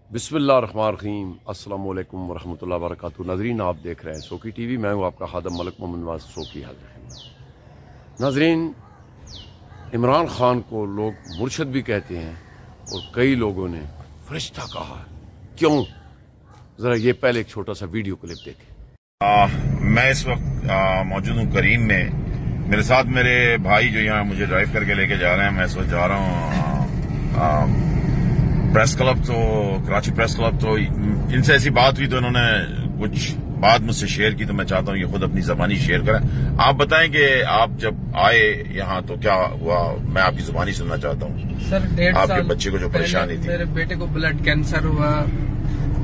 बिस्मिल्लाहिर्रहमानिर्रहीम। अस्सलाम वालेकुम वरहमतुल्लाहि वबरकातुहू। नाजरीन, आप देख रहे हैं सोकी टीवी। मैं हूं आपका खादम मलिक मोहम्मद नवाज सोकी हाजिर। नाजरीन, इमरान खान को लोग मुर्शद भी कहते हैं और कई लोगों ने फरिश्ता कहा। क्यों? जरा ये पहले एक छोटा सा वीडियो क्लिप देखें। मैं इस वक्त मौजूद हूँ करीम में। मेरे साथ मेरे भाई जो यहाँ मुझे ड्राइव करके लेके जा रहे हैं। मैं इस वक्त जा रहा हूँ प्रेस क्लब, तो कराची प्रेस क्लब। तो इनसे ऐसी बात हुई तो इन्होंने कुछ बात मुझसे शेयर की, तो मैं चाहता हूँ ये खुद अपनी ज़बानी शेयर करें। आप बताएं कि आप जब आए यहाँ तो क्या हुआ, मैं आपकी ज़बानी सुनना चाहता हूँ। सर, 1.5 साल आपके बच्चे को जो परेशानी थी। मेरे बेटे को ब्लड कैंसर हुआ,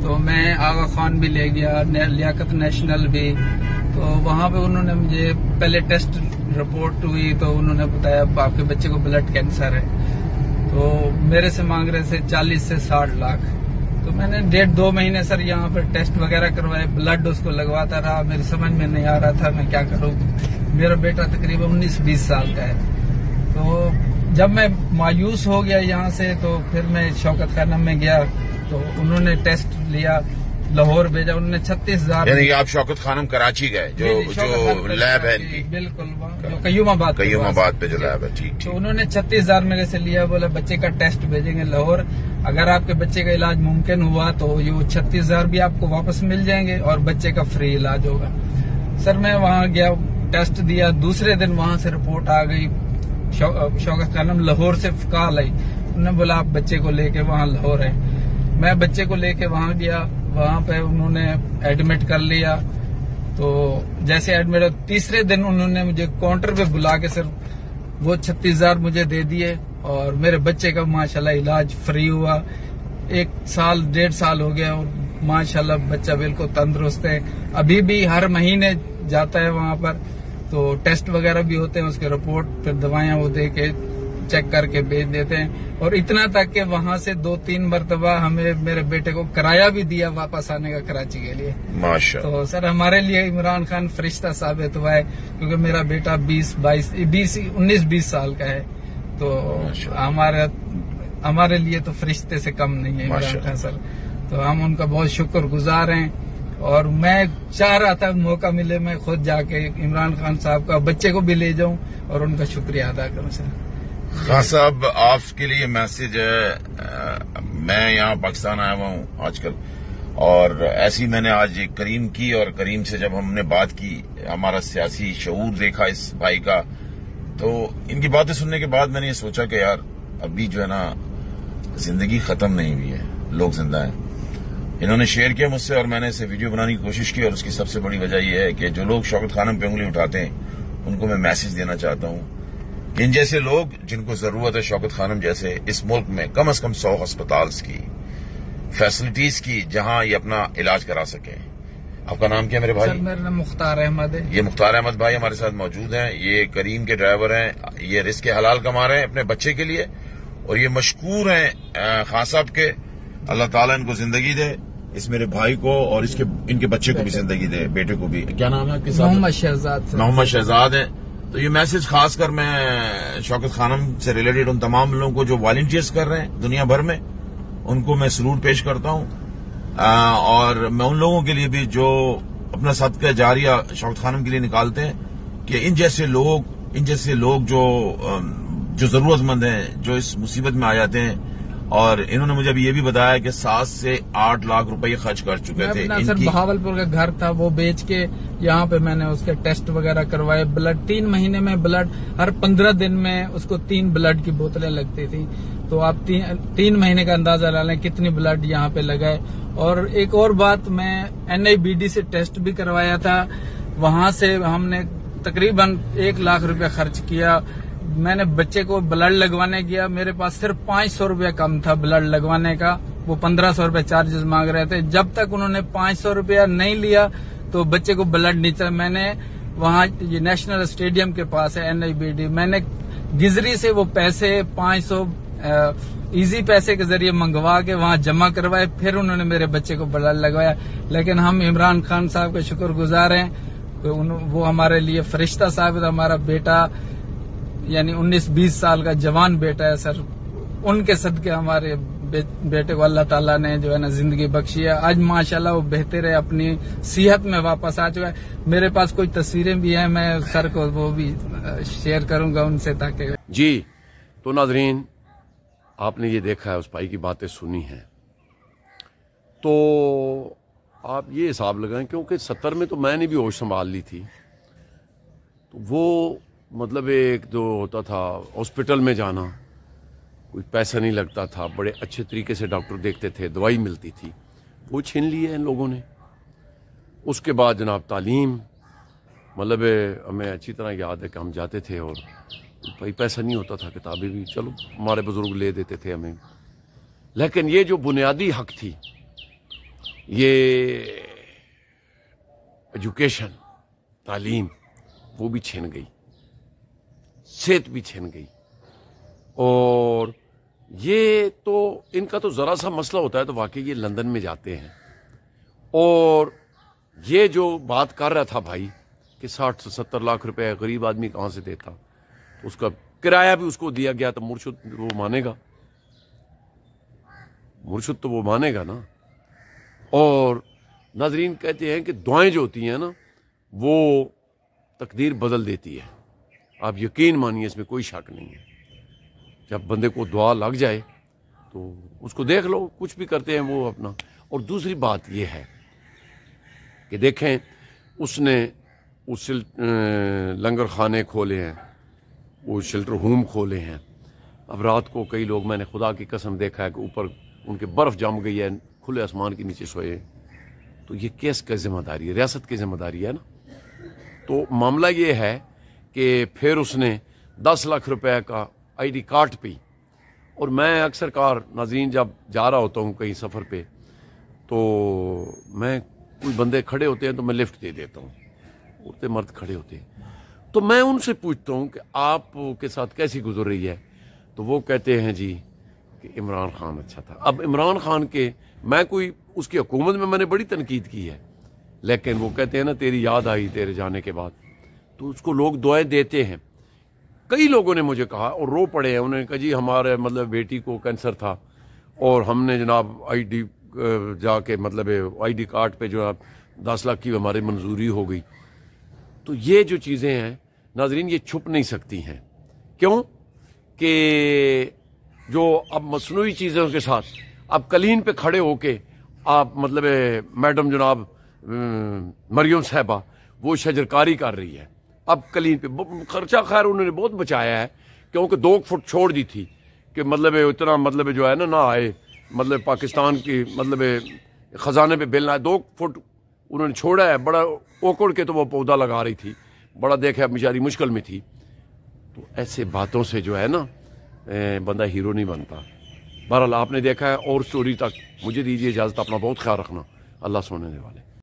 तो मैं आगा खान भी ले गया, लियाकत नेशनल भी। तो वहाँ पे उन्होंने मुझे पहले टेस्ट रिपोर्ट हुई तो उन्होंने बताया आपके बच्चे को ब्लड कैंसर है। तो मेरे से मांग रहे थे 40 से 60 लाख। तो मैंने 1.5-2 महीने सर यहाँ पर टेस्ट वगैरह करवाए, ब्लड उसको लगवाता रहा। मेरी समझ में नहीं आ रहा था मैं क्या करूँ। मेरा बेटा तकरीबन 19-20 साल का है। तो जब मैं मायूस हो गया यहाँ से, तो फिर मैं शौकत खानम में गया, तो उन्होंने टेस्ट लिया, लाहौर भेजा। उन्होंने 36,000। यानी कि आप शौकत खानम कराची गए, जो लैब है इनकी, बिल्कुल, जो कयूमाबाद पे जो लैब है। ठीक। तो उन्होंने 36,000 मेरे से लिया, बोला बच्चे का टेस्ट भेजेंगे लाहौर। अगर आपके बच्चे का इलाज मुमकिन हुआ तो ये 36,000 भी आपको वापस मिल जाएंगे और बच्चे का फ्री इलाज होगा। सर, मैं वहाँ गया, टेस्ट दिया। दूसरे दिन वहाँ से रिपोर्ट आ गई, शौकत खानम लाहौर से कॉल आई। उन्होंने बोला आप बच्चे को लेके वहाँ लाहौर है। मैं बच्चे को लेके वहाँ गया, वहाँ पे उन्होंने एडमिट कर लिया। तो जैसे एडमिट, तीसरे दिन उन्होंने मुझे काउंटर पे बुला के सर वो 36,000 मुझे दे दिए और मेरे बच्चे का माशाल्लाह इलाज फ्री हुआ। 1-1.5 साल हो गया और माशाल्लाह बच्चा बिल्कुल तंदुरुस्त है। अभी भी हर महीने जाता है वहाँ पर, तो टेस्ट वगैरह भी होते हैं, उसके रिपोर्ट फिर दवाइयाँ वो दे के चेक करके भेज देते हैं। और इतना तक कि वहाँ से 2-3 मरतबा हमें मेरे बेटे को किराया भी दिया वापस आने का कराची के लिए। माशाअल्लाह। तो सर, हमारे लिए इमरान खान फरिश्ता साबित हुआ है, क्योंकि मेरा बेटा 19-20 साल का है। तो हमारे लिए तो फरिश्ते से कम नहीं है इमरान खान सर। तो हम उनका बहुत शुक्रगुजार हैं और मैं चाह रहा था मौका मिले मैं खुद जाके इमरान खान साहब का बच्चे को भी ले जाऊं और उनका शुक्रिया अदा करूं सर। खान साहब, आपके लिए मैसेज है। मैं यहाँ पाकिस्तान आया हुआ हूँ आजकल, और ऐसी मैंने आज एक करीम की, और करीम से जब हमने बात की, हमारा सियासी शऊर देखा इस भाई का, तो इनकी बातें सुनने के बाद मैंने ये सोचा कि यार अभी जो है ना, जिंदगी खत्म नहीं हुई है, लोग जिंदा हैं। इन्होंने शेयर किया मुझसे और मैंने इसे वीडियो बनाने की कोशिश की, और उसकी सबसे बड़ी वजह यह है कि जो लोग शौकत खानम पे उंगली उठाते हैं उनको मैं मैसेज देना चाहता हूँ। इन जैसे लोग जिनको जरूरत है शौकत खानम जैसे इस मुल्क में कम से कम 100 हस्पताल्स की, फैसिलिटीज की, जहां ये अपना इलाज करा सके। आपका नाम क्या है मेरे भाई? सर, मेरा नाम मुख्तार अहमद है। ये मुख्तार अहमद भाई हमारे साथ मौजूद हैं। ये करीम के ड्राइवर हैं। ये रिस्क हलाल कमा रहे हैं अपने बच्चे के लिए, और ये मशकूर हैं खान साहब के। अल्लाह ताला इनको जिंदगी दे, इस मेरे भाई को और इनके बच्चे को भी जिंदगी दे, बेटे को भी। क्या नाम है आपके साथ? मोहम्मद शहजाद। मोहम्मद शहजाद है। तो ये मैसेज खासकर मैं शौकत खानम से रिलेटेड उन तमाम लोगों को जो वॉलंटियर्स कर रहे हैं दुनिया भर में, उनको मैं सलूट पेश करता हूं। और मैं उन लोगों के लिए भी जो अपना सदका जारिया शौकत खानम के लिए निकालते हैं, कि इन जैसे लोग जो जरूरतमंद हैं, जो इस मुसीबत में आ जाते हैं। और इन्होंने मुझे अभी ये भी बताया कि 7 से 8 लाख रुपए खर्च कर चुके थे। सर, बहावलपुर का घर था, वो बेच के यहाँ पे मैंने उसके टेस्ट वगैरह करवाए। ब्लड 3 महीने में ब्लड, हर 15 दिन में उसको 3 ब्लड की बोतलें लगती थी। तो आप 3 महीने का अंदाजा ला लें कितनी ब्लड यहाँ पे लगाए। और एक और बात, मैं NIBD से टेस्ट भी करवाया था। वहां से हमने तकरीबन 1 लाख रुपया खर्च किया। मैंने बच्चे को ब्लड लगवाने गया, मेरे पास सिर्फ 500 रुपया कम था ब्लड लगवाने का। वो 1500 रुपया चार्जेस मांग रहे थे। जब तक उन्होंने 500 रुपया नहीं लिया तो बच्चे को ब्लड नहीं चला। मैंने वहाँ, ये नेशनल स्टेडियम के पास है NIBD, मैंने गिजरी से वो पैसे 500 इजी पैसे के जरिए मंगवा के वहाँ जमा करवाए, फिर उन्होंने मेरे बच्चे को ब्लड लगवाया। लेकिन हम इमरान खान साहब के शुक्रगुजार हैं, वो हमारे लिए फरिश्ता साबित। हमारा बेटा यानी 19-20 साल का जवान बेटा है सर, उनके सदके हमारे बेटे को अल्लाह ताला ने जो है ना जिंदगी बख्शी है। आज माशाल्लाह वो बेहतर है, अपनी सेहत में वापस आ चुका है। मेरे पास कुछ तस्वीरें भी हैं, मैं सर को वो भी शेयर करूंगा उनसे ताकि। जी तो नाजरीन, आपने ये देखा है, उस भाई की बातें सुनी हैं, तो आप ये हिसाब लगाएं, क्योंकि 70 में तो मैंने भी होश संभाल ली थी। तो वो मतलब एक जो होता था हॉस्पिटल में जाना, कोई पैसा नहीं लगता था, बड़े अच्छे तरीके से डॉक्टर देखते थे, दवाई मिलती थी, वो छीन ली है इन लोगों ने। उसके बाद जनाब तालीम, मतलब हमें अच्छी तरह याद है कि हम जाते थे और भाई पैसा नहीं होता था, किताबें भी चलो हमारे बुजुर्ग ले देते थे हमें, लेकिन ये जो बुनियादी हक थी, ये एजुकेशन, तालीम, वो भी छीन गई, सेहत भी छीन गई। और ये तो इनका तो ज़रा सा मसला होता है तो वाकई ये लंदन में जाते हैं। और ये जो बात कर रहा था भाई कि 60 से 70 लाख रुपए गरीब आदमी कहाँ से देता, तो उसका किराया भी उसको दिया गया, तो मुर्शिद वो मानेगा, मुर्शिद तो वो मानेगा ना। और नाजरीन कहते हैं कि दुआएं जो होती हैं ना, वो तकदीर बदल देती है। आप यकीन मानिए, इसमें कोई शक नहीं है। जब बंदे को दुआ लग जाए तो उसको देख लो, कुछ भी करते हैं वो अपना। और दूसरी बात ये है कि देखें, उसने उस लंगर खाने खोले हैं, वो शेल्टर होम खोले हैं। अब रात को कई लोग, मैंने खुदा की कसम देखा है कि ऊपर उनके बर्फ़ जम गई है, खुले आसमान के नीचे सोए। तो ये केस की जिम्मेदारी है, रियासत की जिम्मेदारी है ना। तो मामला ये है कि फिर उसने 10 लाख रुपए का आईडी कार्ड पे, और मैं अक्सर कार नाज़रीन जब जा रहा होता हूँ कहीं सफ़र पे, तो मैं कोई बंदे खड़े होते हैं तो मैं लिफ्ट दे देता हूँ, औरतें मर्द खड़े होते हैं, तो मैं उनसे पूछता हूँ कि आप के साथ कैसी गुजर रही है, तो वो कहते हैं जी कि इमरान खान अच्छा था। अब इमरान खान के, मैं कोई उसकी हुकूमत में मैंने बड़ी तनकीद की है, लेकिन वो कहते हैं ना तेरी याद आई तेरे जाने के बाद, तो उसको लोग दुआएं देते हैं। कई लोगों ने मुझे कहा और रो पड़े हैं, उन्होंने कहा जी हमारे मतलब बेटी को कैंसर था और हमने जनाब आईडी जाके मतलब आईडी कार्ड पे जो 10 लाख की हमारी मंजूरी हो गई। तो ये जो चीज़ें हैं नाजरीन, ये छुप नहीं सकती हैं। क्यों कि जो अब मसनूई चीज़ों के साथ अब कलीन पे खड़े होके आप मतलब मैडम जनाब मरियम साहबा वो शजरकारी कर रही है। अब कलीन पे खर्चा खैर उन्होंने बहुत बचाया है, क्योंकि 2 फुट छोड़ दी थी कि मतलब इतना मतलब जो है ना आए, मतलब पाकिस्तान की मतलब ख़जाने पे बिल ना आए। 2 फुट उन्होंने छोड़ा है, बड़ा ओकड़ के तो वो पौधा लगा रही थी, बड़ा देखा बेचारी मुश्किल में थी। तो ऐसे बातों से जो है ना बंदा हीरो नहीं बनता। बहरहाल आपने देखा है, और स्टोरी तक मुझे दीजिए इजाज़त, अपना बहुत ख्याल रखना। अल्लाह सोने वाले।